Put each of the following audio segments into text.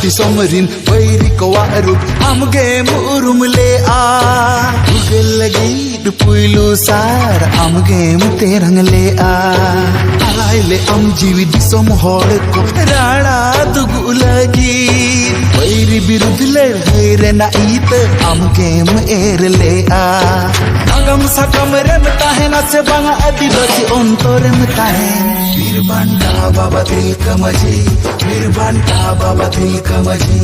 दिसोम रिन बैरी को वारुप आमगे मुरुम ले आ उगल लगी पुइलु सार आमगे तेरंग ले आ आइले आम जीवी दिसोम होड़ को राणा दुगु लगी बैरी बिरुद्ध लड़ाई रे नाइत आमगे एर ले आ नागम सकम रेम ताहेना से बांगा आदिवासी अंतरम ताहेन बीरबांटा बाबा तिलकमजी बीरबांटा बाबा तिलकमजी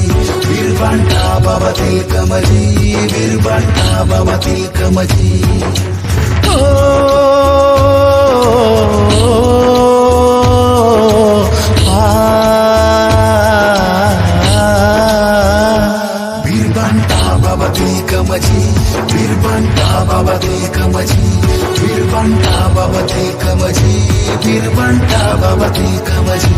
बीरबांटा बाबा तिलकमजी बीरबांटा बाबा तिलकमजी ओ बीरबांटा बाबा तिलकमजी बीरबांटा बाबा तिलकमजी बीरबांटा बाबा तिलकमजी बीरबांटा बाबा तिलकमजी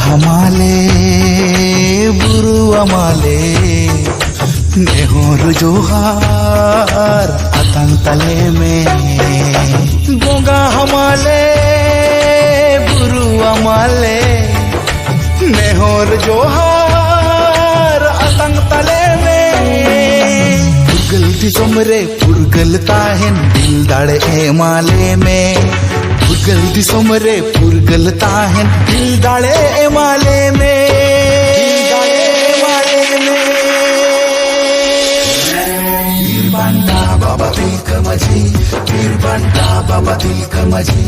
हमाले बुरु अमाले नेहोर जोहार अतंग तले में गोंगा हमाले बुरु अमाले नेहोर जोहार अतंग तले में गलती सोमरे पुरगलता है दिल दाड़े माले में गलती सोमरे पुरगलता है दिल दाड़े माले में बीरबांटा बाबा तिलकमजी बीरबांटा बाबा तिलकमजी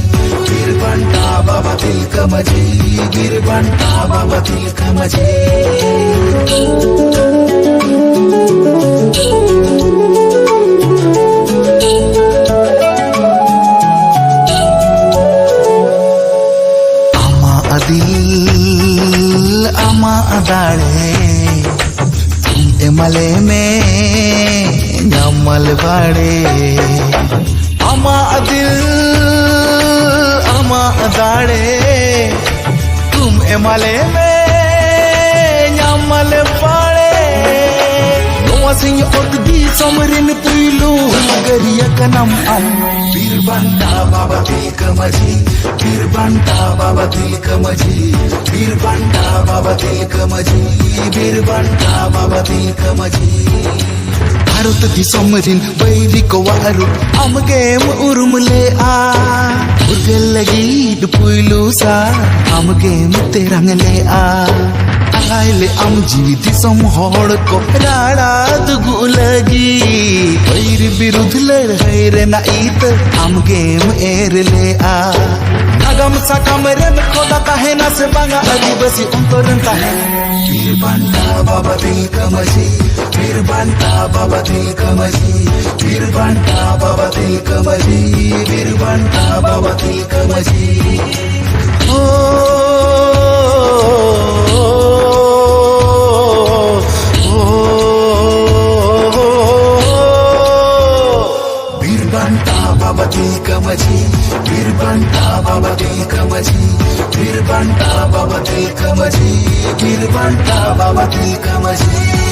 बीरबांटा बाबा तिलकमजी बीरबांटा बाबा तिलकमजी अमा अदाड़े तुम एमले में नमल बाड़े अमा दिल अमा अदाड़े तुम एमले में नमल बाड़े सिंह ओटदी समरिन पुइलु गरिया कनम अम बीरबांटा बाबा तिलकमजी बीरबांटा बाबा तिलकमजी बीरबांटा बाबा तिलकमजी बीरबांटा बाबा तिलकमजी भारत दिसोम रिन बैरी को वारु आमगे उरुम ले आ उगल लगी पुइलु सा आमगे तेरंग ले आ आइले आम जीवी दिसोम होड़ को राणा दुगु लगी बैरी बिरुद्ध लड़ाई रे नाइत आमगे एर ले आ नागम सकम रेम खोदा ताहेना से बांगा आदिवासी अंतरन ताहेन बीरबांटा बाबा तिलकमजी बीरबांटा बाबा तिलकमजी बीरबांटा बाबा तिलकमजी बीरबांटा बाबा तिलकमजी ओ बीरबांटा बाबा तिलकमजी बीरबांटा बाबा तिलकमजी बीरबांटा बाबा तिलकमजी बीरबांटा बाबा तिलकमजी